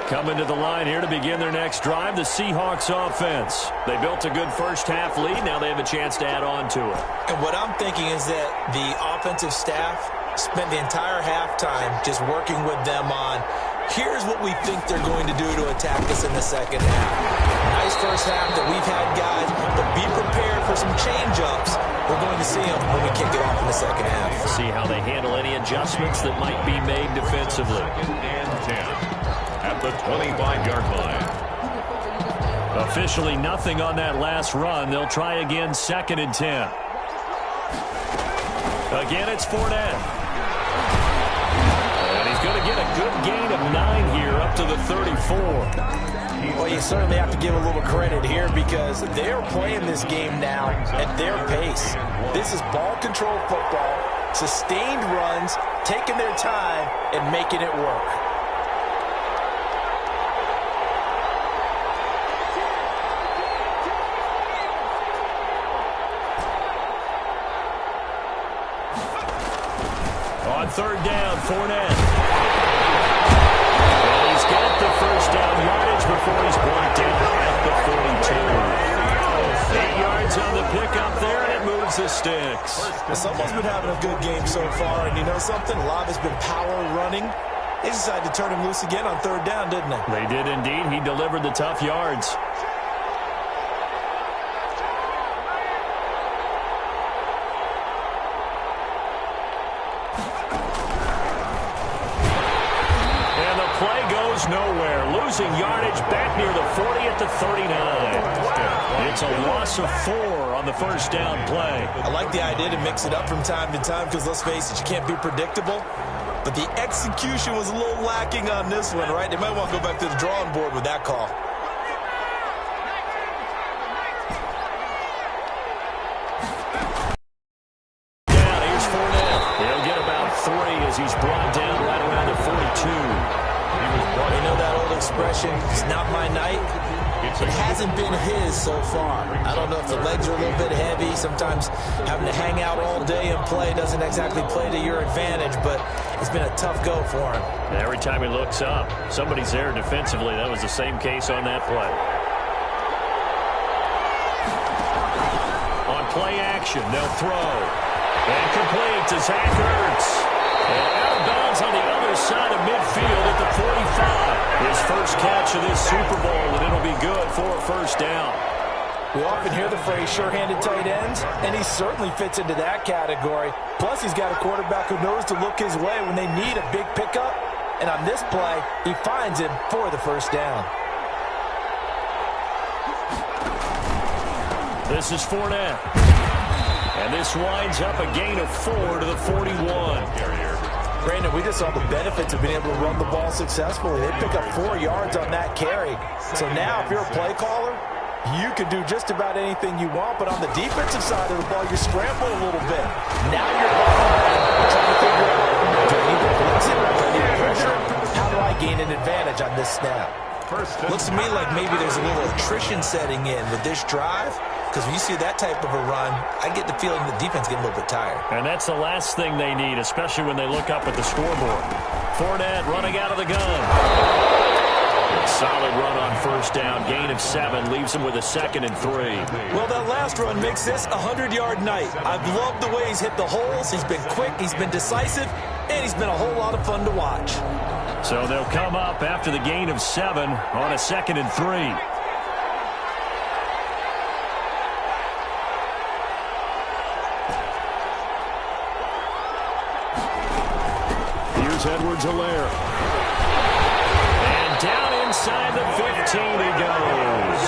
Coming to the line here to begin their next drive, the Seahawks offense. They built a good first-half lead. Now they have a chance to add on to it. And what I'm thinking is that the offensive staff spent the entire halftime just working with them on, here's what we think they're going to do to attack us in the second half. Nice first half that we've had, guys, but be prepared for some change-ups. We're going to see them when we kick it off in the second half. See how they handle any adjustments that might be made defensively. And 10. At the 25-yard line. Officially nothing on that last run. They'll try again, 2nd and 10. Again, it's Fournette. And he's going to get a good gain of 9 here up to the 34. Well, you certainly have to give a little credit here because they're playing this game now at their pace. This is ball control football, sustained runs, taking their time, and making it work. On 3rd down, Fournette. And he's got the first down yardage before he's brought down at the 42. 8 yards on the pickup there, and it moves the sticks. Well, someone's been having a good game so far, and you know something? A lot has been power running. They decided to turn him loose again on 3rd down, didn't they? They did indeed. He delivered the tough yards. Nowhere, losing yardage back near the 40 at the 39. It's a loss of 4 on the first down play. I like the idea to mix it up from time to time because, let's face it, you can't be predictable. But the execution was a little lacking on this one, right? They might want to go back to the drawing board with that call. Down, here's Fournette. He'll get about 3 as he's brought down right around the 42. Well, you know that old expression, it's not my night. It hasn't been his so far. I don't know if the legs are a little bit heavy. Sometimes having to hang out all day and play doesn't exactly play to your advantage, but it's been a tough go for him. And every time he looks up, somebody's there defensively. That was the same case on that play. On play action, they'll throw. And complete to Zach Ertz. And out of bounds on the other side of midfield at the 45. His first catch of this Super Bowl, and it'll be good for a first down. We often hear the phrase sure-handed tight ends, and he certainly fits into that category. Plus, he's got a quarterback who knows to look his way when they need a big pickup. And on this play, he finds him for the first down. This is Fournette. And this winds up a gain of 4 to the 41. Brandon, we just saw the benefits of being able to run the ball successfully. They pick up 4 yards on that carry. So now, if you're a play caller, you can do just about anything you want. But on the defensive side of the ball, you scramble a little bit. Now you're trying to figure out, do I need to blitz it? Do I need to pressure it? How do I gain an advantage on this snap? Looks to me like maybe there's a little attrition setting in with this drive. Because when you see that type of a run, I get the feeling the defense getting a little bit tired. And that's the last thing they need, especially when they look up at the scoreboard. Fournette running out of the gun. Solid run on first down. Gain of 7 leaves him with a 2nd and 3. Well, that last run makes this a 100-yard night. I've loved the way he's hit the holes. He's been quick, he's been decisive, and he's been a whole lot of fun to watch. So they'll come up after the gain of 7 on a 2nd and 3. Edwards-Helaire. And down inside the 15 he goes.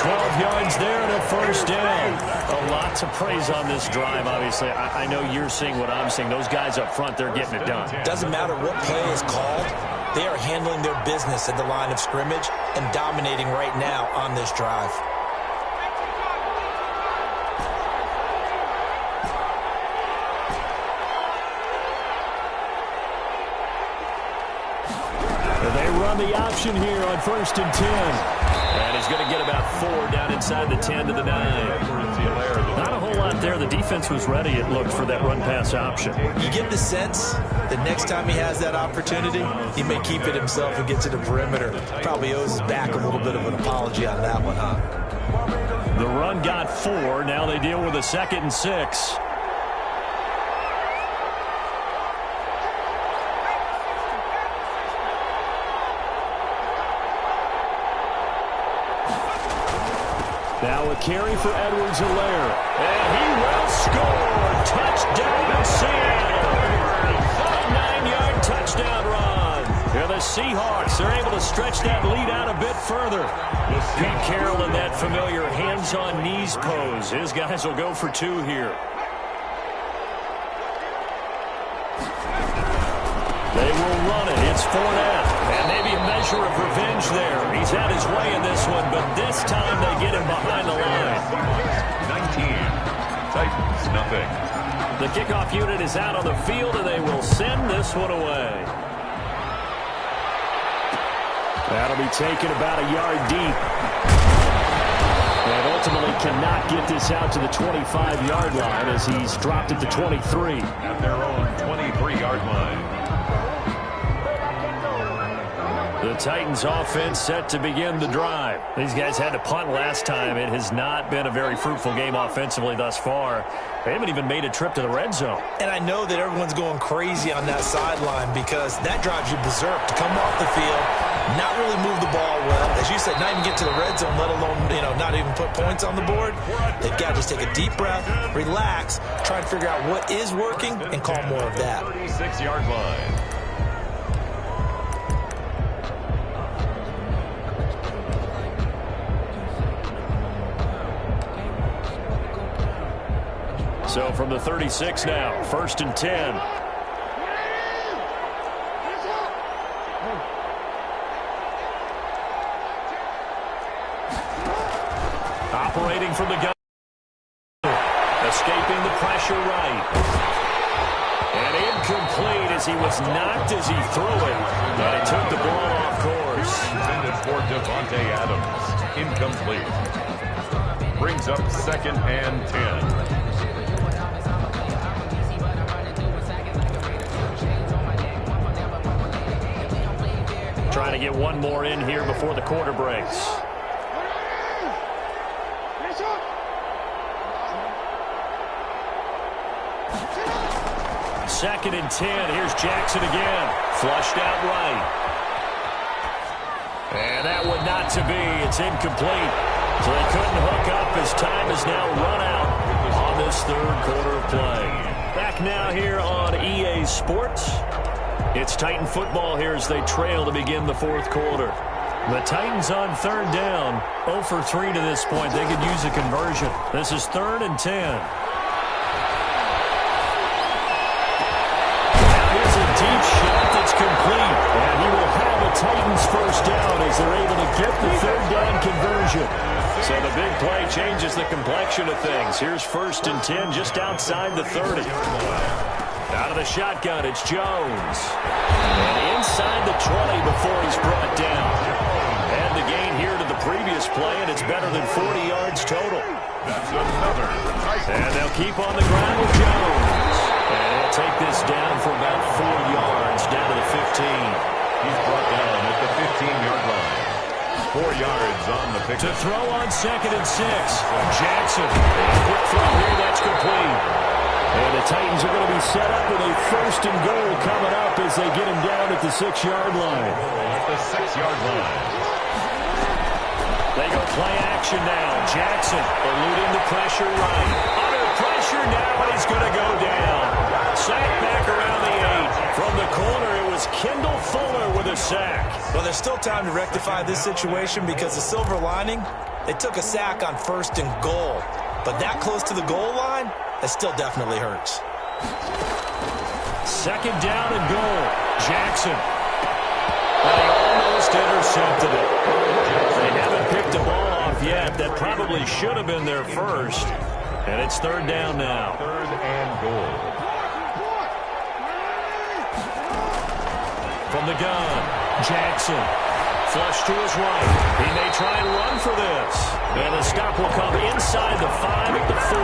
12 yards there and a first down. A lot to praise on this drive, obviously. I know you're seeing what I'm seeing. Those guys up front, they're getting it done. Doesn't matter what play is called. They are handling their business at the line of scrimmage and dominating right now on this drive. The option here on 1st and 10. And he's going to get about 4 down inside the 10 to the 9. Not a whole out there. The defense was ready, it looked, for that run-pass option. You get the sense that next time he has that opportunity, he may keep it himself and get to the perimeter. Probably owes his back a little bit of an apology on that one, huh? The run got 4. Now they deal with a 2nd and 6. Now a carry for Edwards-Helaire. And he will score. Touchdown, Seattle. A 9-yard touchdown run. Yeah, the Seahawks are able to stretch that lead out a bit further. Pete Carroll in that familiar hands-on-knees pose. His guys will go for 2 here. They will run it. It's Fournette. And maybe a measure of revenge there. He's had his way in this one, but this time they get him behind the line. 19. Titans, nothing. The kickoff unit is out on the field, and they will send this one away. That'll be taken about a yard deep. And ultimately cannot get this out to the 25-yard line as he's dropped it to 23. At their own 23-yard line. The Titans offense set to begin the drive. These guys had to punt last time. It has not been a very fruitful game offensively thus far. They haven't even made a trip to the red zone. And I know that everyone's going crazy on that sideline because that drives you berserk to come off the field, not really move the ball well. As you said, not even get to the red zone, let alone, not even put points on the board. They've got to just take a deep breath, relax, try and figure out what is working, and call more of that. 36-yard line. So from the 36 now, 1st and 10. Operating from the gun. Escaping the pressure right. And incomplete as he was knocked as he threw it. But he took the ball off course. Intended for Devontae Adams. Incomplete. Brings up 2nd and 10. Trying to get one more in here before the quarter breaks. Second and 10. Here's Jackson again. Flushed out right. And that one not to be. It's incomplete. So they couldn't hook up as time is now run out on this 3rd quarter of play. Back now here on EA Sports. It's Titan football here as they trail to begin the 4th quarter. The Titans on 3rd down. 0 for 3 to this point. They could use a conversion. This is 3rd and 10. Now here's a deep shot that's complete. And he will have a Titans 1st down as they're able to get the 3rd down conversion. So the big play changes the complexion of things. Here's 1st and 10 just outside the 30. Out of the shotgun, it's Jones. And inside the 20 before he's brought down. And the gain here to the previous play, and it's better than 40 yards total. That's another. And they'll keep on the ground with Jones. And he'll take this down for about 4 yards, down to the 15. He's brought down at the 15-yard line. 4 yards on the pick. To throw on 2nd and 6. Jackson. A quick throw here, that's complete. And the Titans are going to be set up with a 1st and goal coming up as they get him down at the 6-yard line. At the 6-yard line. They go play action now. Jackson eluding the pressure right. Under pressure now, and he's going to go down. Sack back around the 8. From the corner, it was Kendall Fuller with a sack. Well, there's still time to rectify this situation because the silver lining, they took a sack on 1st and goal. But that close to the goal line, that still definitely hurts. 2nd down and goal. Jackson. And he almost intercepted it. They haven't picked the ball off yet. That probably should have been their first. And it's 3rd down now. 3rd and goal. From the gun, Jackson. Flush to his right. He may try and run for this. And the stop will come inside the 5 at the 4.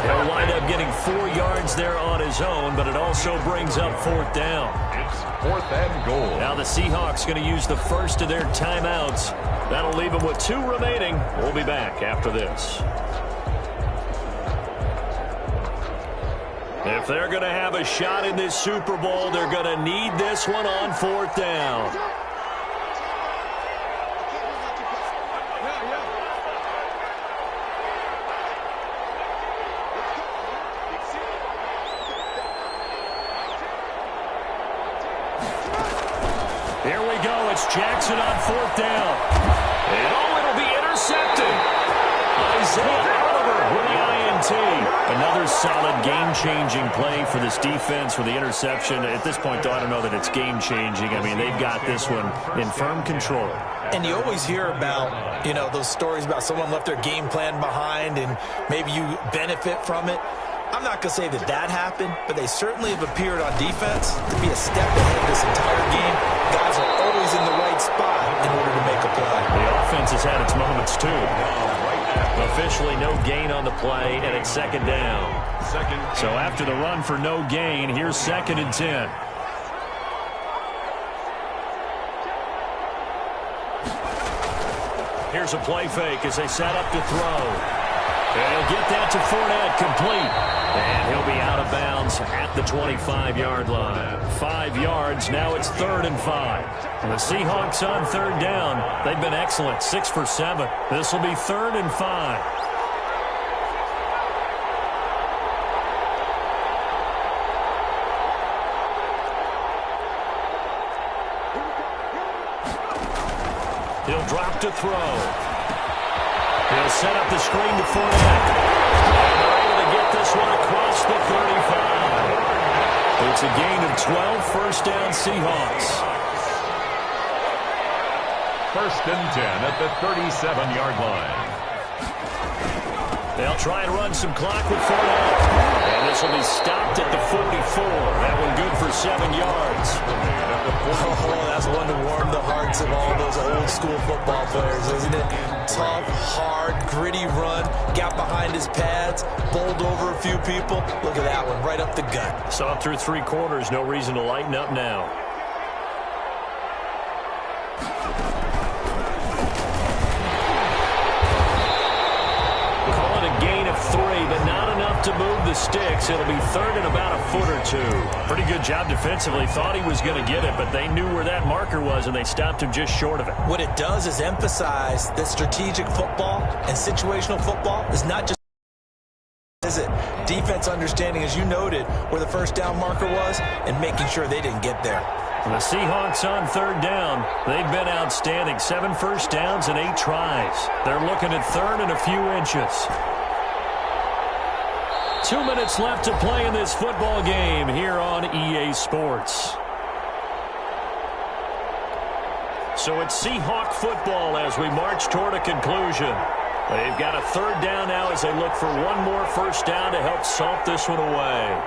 He'll wind up getting 4 yards there on his own, but it also brings up 4th down. It's 4th and goal. Now the Seahawks going to use the first of their timeouts. That'll leave them with 2 remaining. We'll be back after this. If they're going to have a shot in this Super Bowl, they're going to need this one on 4th down. Here we go. It's Jackson on 4th down. And it'll be intercepted. Isaiah Oliver with the INT. Another solid game-changing play for this defense with the interception. At this point, though, I don't know that it's game-changing. I mean, they've got this one in firm control. And you always hear about, those stories about someone left their game plan behind and maybe you benefit from it. I'm not going to say that happened, but they certainly have appeared on defense to be a step ahead this entire game. Guys are always in the right spot in order to make a play. The offense has had its moments, too. Officially no gain on the play, and it's 2nd down. So after the run for no gain, here's 2nd and 10. Here's a play fake as they set up to throw. And he'll get that to Fournette, complete. And he'll be out of bounds at the 25-yard line. 5 yards, now it's 3rd and 5. And the Seahawks on 3rd down. They've been excellent, 6 for 7. This will be 3rd and 5. He'll drop to throw. He'll set up the screen to Fournette. And they're able to get this one across the 35. It's a gain of 12, 1st down Seahawks. 1st and 10 at the 37-yard line. They'll try and run some clock with Fournette. And this will be stopped at the 44. That one good for 7 yards. Oh, that's one to warm the hearts of all those old-school football players, isn't it? Tough, hard, gritty run. Got behind his pads, bowled over a few people. Look at that one, right up the gut. Saw it through 3 quarters. No reason to lighten up now. Call it a gain of 3, but not enough to move the sticks. It'll be 3rd and about a foot or 2. Pretty good job defensively. Thought he was going to get it, but they knew where that marker was, and they stopped him just short of it. What it does is emphasize that strategic football and situational football is not just is it defense understanding, as you noted, where the 1st down marker was and making sure they didn't get there. The Seahawks on 3rd down. They've been outstanding. 7 first downs and 8 tries. They're looking at 3rd and a few inches. 2 minutes left to play in this football game here on EA Sports. So it's Seahawk football as we march toward a conclusion. They've got a 3rd down now as they look for one more 1st down to help salt this one away.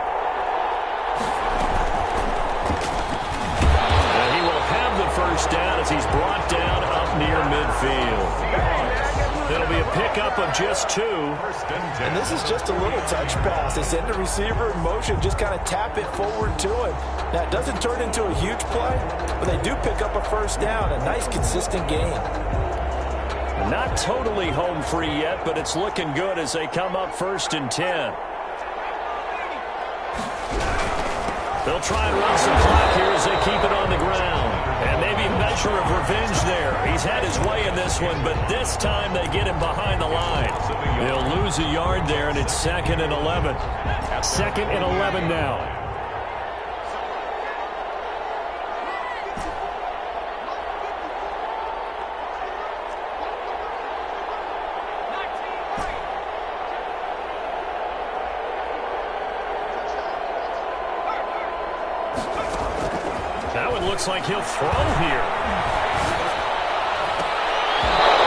And he will have the 1st down as he's brought down up near midfield. It'll be a pickup of just 2. And this is just a little touch pass. They send the receiver in motion, just kind of tap it forward to him. Now, it doesn't turn into a huge play, but they do pick up a 1st down. A nice, consistent gain. Not totally home free yet, but it's looking good as they come up 1st and 10. They'll try and run some clock here as they keep it on the ground. And maybe a measure of revenge there. He's had his way in this one, but this time they get him behind the line. He'll lose a yard there, and it's 2nd and 11. 2nd and 11 now. Looks like he'll throw here.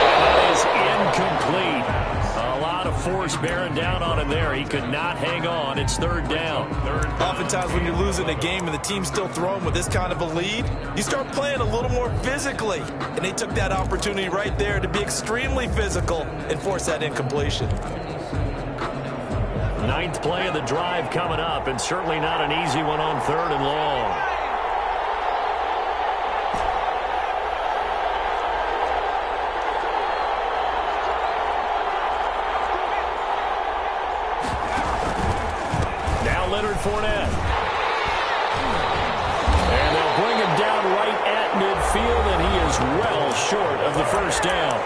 And that is incomplete. A lot of force bearing down on him there. He could not hang on. It's third down. Oftentimes when you're losing a game and the team's still throwing with this kind of a lead, you start playing a little more physically. And they took that opportunity right there to be extremely physical and force that incompletion. Ninth play of the drive coming up, and certainly not an easy one on third and long. Now Leonard Fournette. And they'll bring him down right at midfield, and he is well short of the first down.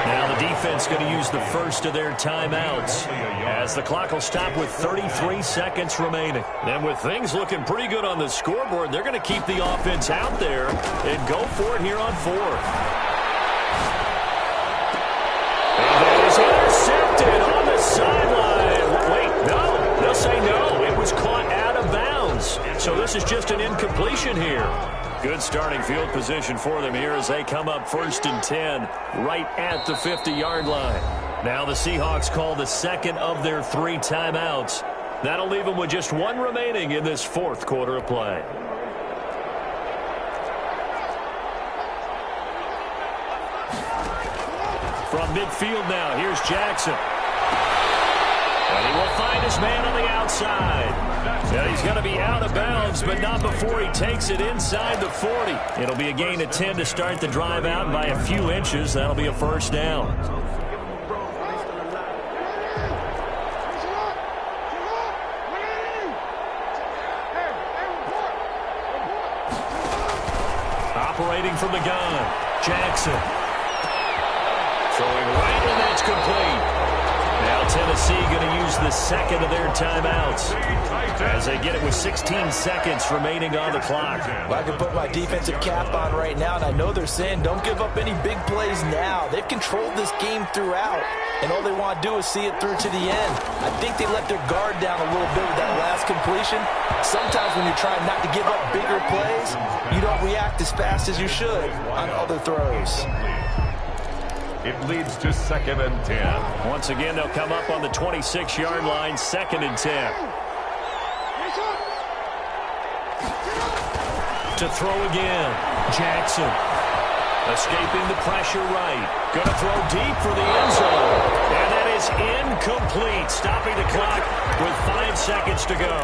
Now the defense going to use the first of their timeouts as the clock will stop with 33 seconds remaining. And with things looking pretty good on the scoreboard, they're going to keep the offense out there and go for it here on fourth. And that is intercepted on the sideline. Wait, no. They'll say no. It was caught out of bounds. So this is just an incompletion here. Good starting field position for them here as they come up 1st and 10 right at the 50-yard line. Now the Seahawks call the second of their 3 timeouts. That'll leave them with just 1 remaining in this 4th quarter of play. From midfield now, here's Jackson. And he will find his man on the outside. Now he's going to be out of bounds, but not before he takes it inside the 40. It'll be a gain of 10 to start the drive out, and by a few inches, that'll be a first down. Operating from the gun, Jackson. Throwing right, and that's complete. Now Tennessee going to use the second of their timeouts as they get it with 16 seconds remaining on the clock. Well, I can put my defensive cap on right now, and I know they're saying don't give up any big plays now. They've controlled this game throughout, and all they want to do is see it through to the end. I think they let their guard down a little bit with that last completion. Sometimes when you're trying not to give up bigger plays, you don't react as fast as you should on other throws. It leads to 2nd and 10. Once again, they'll come up on the 26-yard line, 2nd and 10. To throw again, Jackson. Escaping the pressure right. Going to throw deep for the end zone. And that is incomplete. Stopping the clock with 5 seconds to go.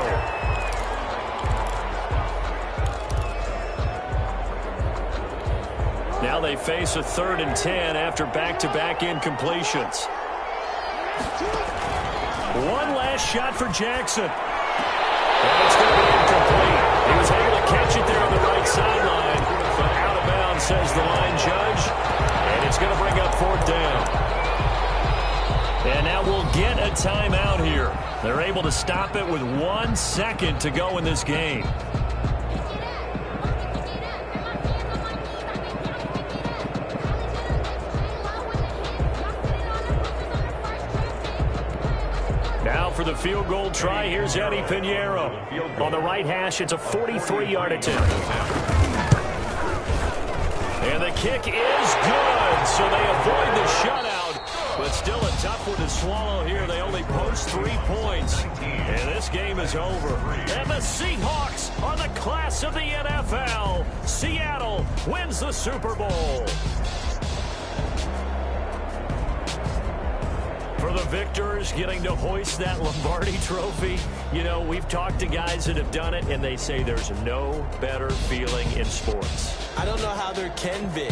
Now they face a 3rd and 10 after back-to-back incompletions. One last shot for Jackson. And it's going to be incomplete. He was able to catch it there on the right sideline, but out of bounds, says the line judge. And it's going to bring up 4th down. And now we'll get a timeout here. They're able to stop it with 1 second to go in this game. For the field goal try, here's Eddie Pinheiro. On the right hash, it's a 43-yard attempt. And the kick is good, so they avoid the shutout. But still a tough one to swallow here. They only post 3 points. And this game is over. And the Seahawks are the class of the NFL. Seattle wins the Super Bowl. For the victors, getting to hoist that Lombardi trophy, you know, we've talked to guys that have done it, and they say there's no better feeling in sports. I don't know how there can be.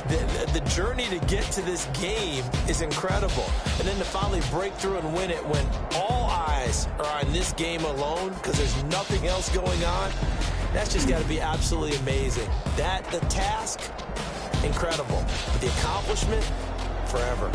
The journey to get to this game is incredible. And then to finally break through and win it when all eyes are on this game alone because there's nothing else going on, that's just got to be absolutely amazing. The task, incredible. But the accomplishment, forever.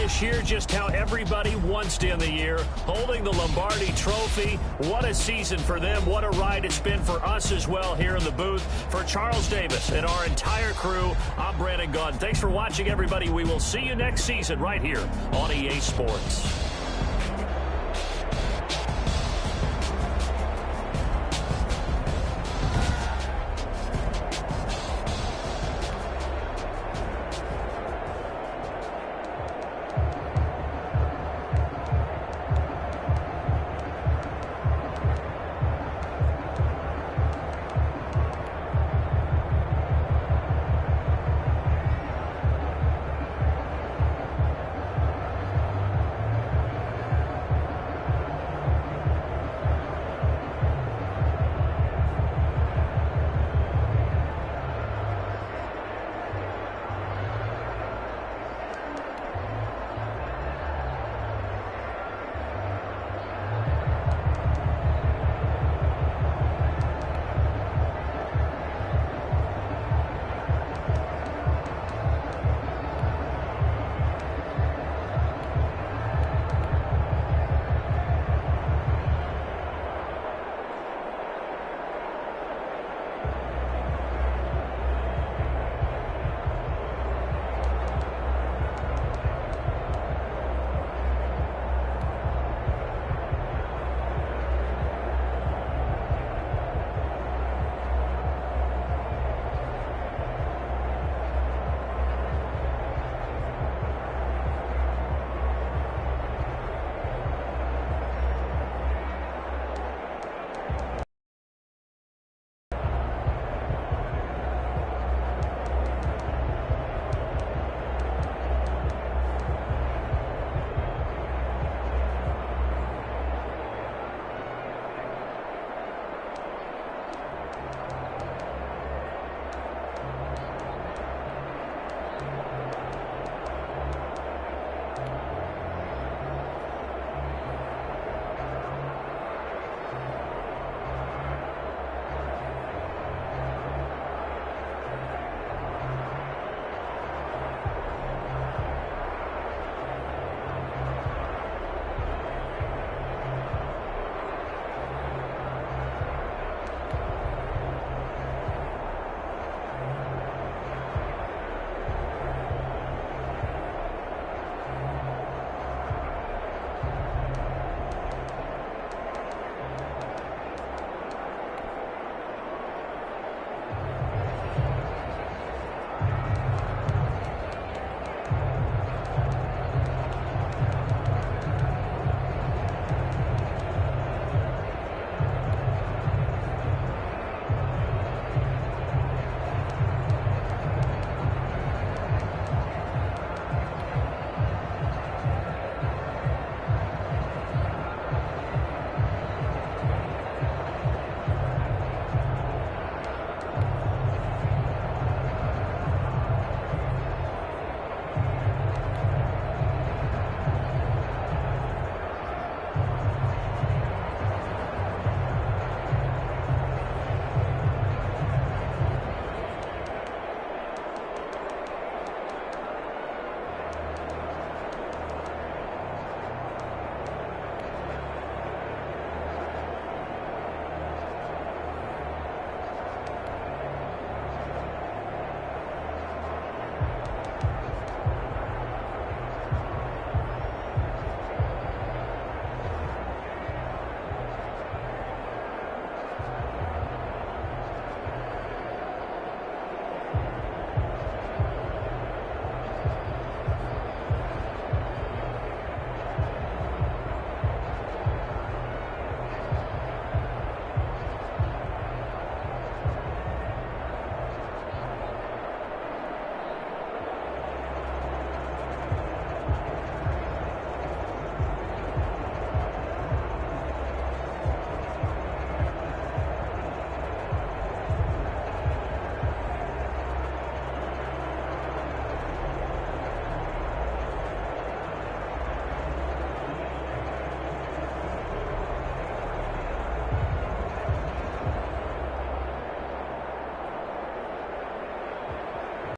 this year just how everybody wants to end the year, holding the Lombardi Trophy. What a season for them. What a ride it's been for us as well here in the booth. For Charles Davis and our entire crew, I'm Brandon Gaudin. Thanks for watching, everybody. We will see you next season right here on EA Sports.